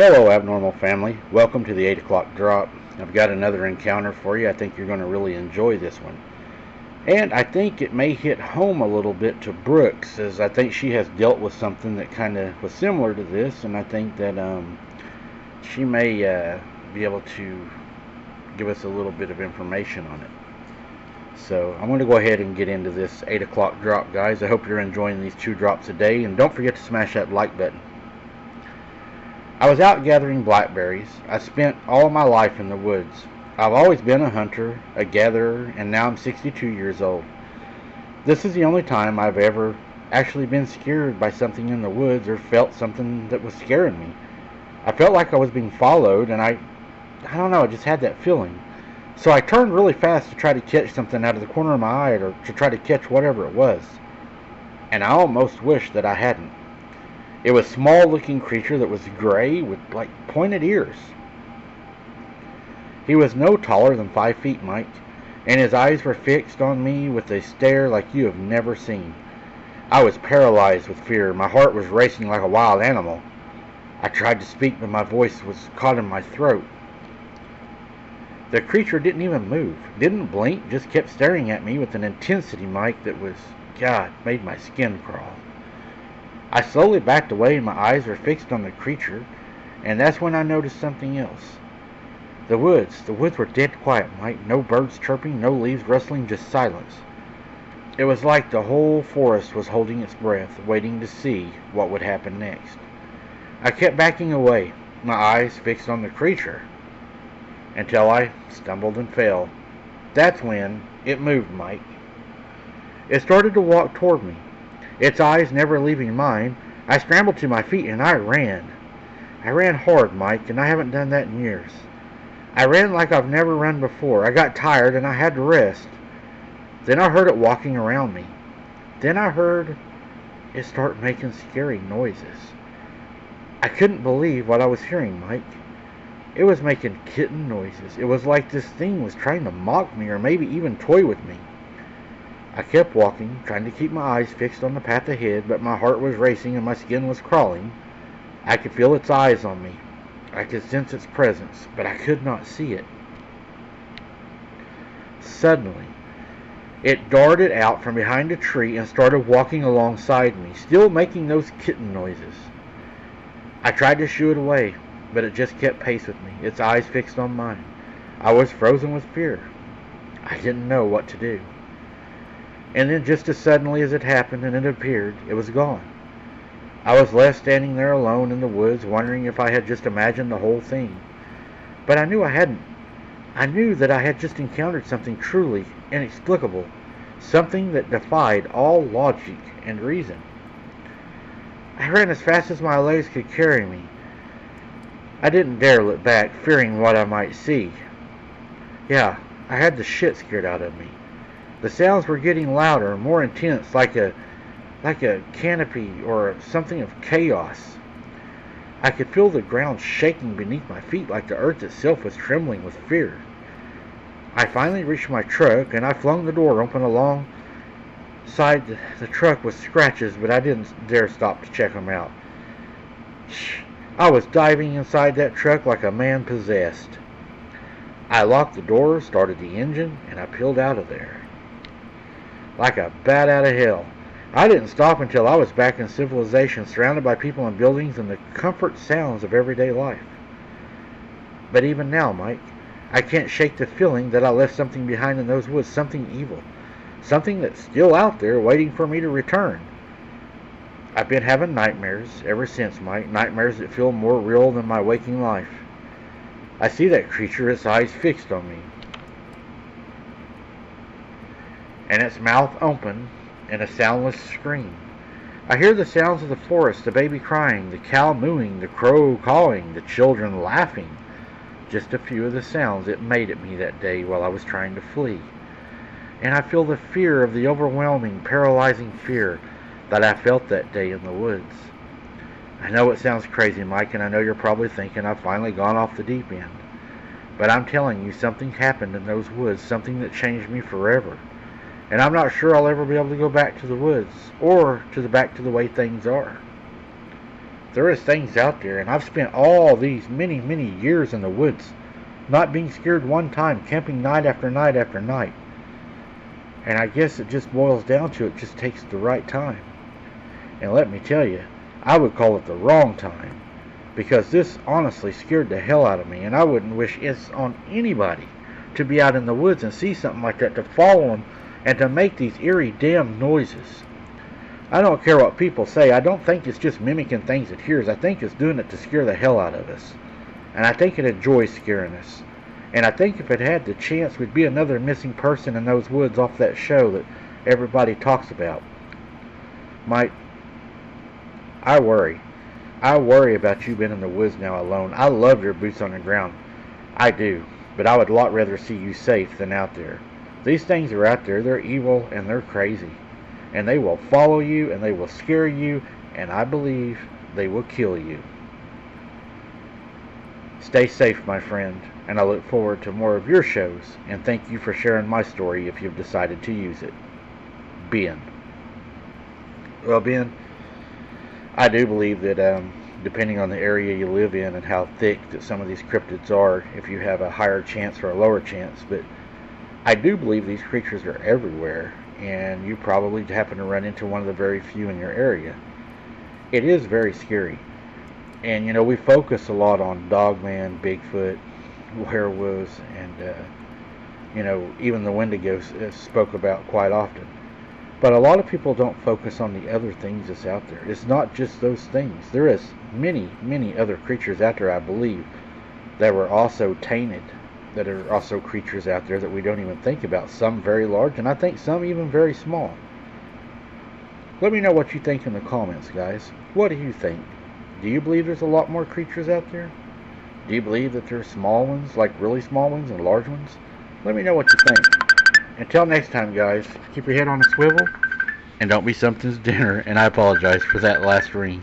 Hello, Abnormal Family. Welcome to the 8 o'clock drop. I've got another encounter for you. I think you're going to really enjoy this one. And I think it may hit home a little bit to Brooks, as I think she has dealt with something that kind of was similar to this, and I think that she may be able to give us a little bit of information on it. So I'm going to go ahead and get into this 8 o'clock drop, guys. I hope you're enjoying these 2 drops a day, and don't forget to smash that like button. I was out gathering blackberries. I spent all of my life in the woods. I've always been a hunter, a gatherer, and now I'm 62 years old. This is the only time I've ever actually been scared by something in the woods or felt something that was scaring me. I felt like I was being followed, and I don't know, I just had that feeling. So I turned really fast to try to catch something out of the corner of my eye, or to try to catch whatever it was. And I almost wished that I hadn't. It was a small-looking creature that was gray with, like, pointed ears. He was no taller than 5 feet, Mike, and his eyes were fixed on me with a stare like you have never seen. I was paralyzed with fear. My heart was racing like a wild animal. I tried to speak, but my voice was caught in my throat. The creature didn't even move, didn't blink, just kept staring at me with an intensity, Mike, that was, God, made my skin crawl. I slowly backed away and my eyes were fixed on the creature, and that's when I noticed something else. The woods were dead quiet, Mike. No birds chirping, no leaves rustling, just silence. It was like the whole forest was holding its breath, waiting to see what would happen next. I kept backing away, my eyes fixed on the creature, until I stumbled and fell. That's when it moved, Mike. It started to walk toward me. Its eyes never leaving mine. I scrambled to my feet and I ran. I ran hard, Mike, and I haven't done that in years. I ran like I've never run before. I got tired and I had to rest. Then I heard it walking around me. Then I heard it start making scary noises. I couldn't believe what I was hearing, Mike. It was making kitten noises. It was like this thing was trying to mock me or maybe even toy with me. I kept walking, trying to keep my eyes fixed on the path ahead, but my heart was racing and my skin was crawling. I could feel its eyes on me. I could sense its presence, but I could not see it. Suddenly, it darted out from behind a tree and started walking alongside me, still making those kitten noises. I tried to shoo it away, but it just kept pace with me, its eyes fixed on mine. I was frozen with fear. I didn't know what to do. And then just as suddenly as it happened and it appeared, it was gone. I was left standing there alone in the woods, wondering if I had just imagined the whole thing. But I knew I hadn't. I knew that I had just encountered something truly inexplicable, something that defied all logic and reason. I ran as fast as my legs could carry me. I didn't dare look back, fearing what I might see. Yeah, I had the shit scared out of me. The sounds were getting louder, more intense, like a canopy or something of chaos. I could feel the ground shaking beneath my feet like the earth itself was trembling with fear. I finally reached my truck and I flung the door open. Alongside the truck with scratches, but I didn't dare stop to check them out. I was diving inside that truck like a man possessed. I locked the door, started the engine, and I peeled out of there. Like a bat out of hell. I didn't stop until I was back in civilization, surrounded by people and buildings and the comfort sounds of everyday life. But even now, Mike, I can't shake the feeling that I left something behind in those woods, something evil, something that's still out there waiting for me to return. I've been having nightmares ever since, Mike, nightmares that feel more real than my waking life. I see that creature, its eyes fixed on me, and its mouth open in a soundless scream. I hear the sounds of the forest, the baby crying, the cow mooing, the crow cawing, the children laughing. Just a few of the sounds it made at me that day while I was trying to flee. And I feel the fear of the overwhelming, paralyzing fear that I felt that day in the woods. I know it sounds crazy, Mike, and I know you're probably thinking I've finally gone off the deep end. But I'm telling you, something happened in those woods, something that changed me forever. And I'm not sure I'll ever be able to go back to the woods, or back to the way things are. There is things out there, and I've spent all these many years in the woods, not being scared one time, camping night after night after night. And I guess it just boils down to it just takes the right time. And let me tell you, I would call it the wrong time, because this honestly scared the hell out of me, and I wouldn't wish this on anybody, to be out in the woods and see something like that, to follow them and to make these eerie damn noises. I don't care what people say. I don't think it's just mimicking things it hears. I think it's doing it to scare the hell out of us. And I think it enjoys scaring us. And I think if it had the chance, we'd be another missing person in those woods off that show that everybody talks about. Mike, I worry. I worry about you being in the woods now alone. I love your boots on the ground. I do. But I would a lot rather see you safe than out there. These things are out there. They're evil and they're crazy. And they will follow you and they will scare you. And I believe they will kill you. Stay safe, my friend. And I look forward to more of your shows. And thank you for sharing my story if you've decided to use it. Ben. Well, Ben, I do believe that depending on the area you live in and how thick that some of these cryptids are, if you have a higher chance or a lower chance. But I do believe these creatures are everywhere, and you probably happen to run into one of the very few in your area. It is very scary. And, you know, we focus a lot on Dogman, Bigfoot, werewolves, and, you know, even the Wendigos spoke about quite often. But a lot of people don't focus on the other things that's out there. It's not just those things. There is many other creatures out there, I believe, that were also tainted, that are also creatures out there that we don't even think about. Some very large, and I think some even very small. Let me know what you think in the comments, guys. What do you think? Do you believe there's a lot more creatures out there? Do you believe that there's small ones, like really small ones, and large ones? Let me know what you think. Until next time, guys, keep your head on a swivel, and don't be something's dinner, and I apologize for that last ring.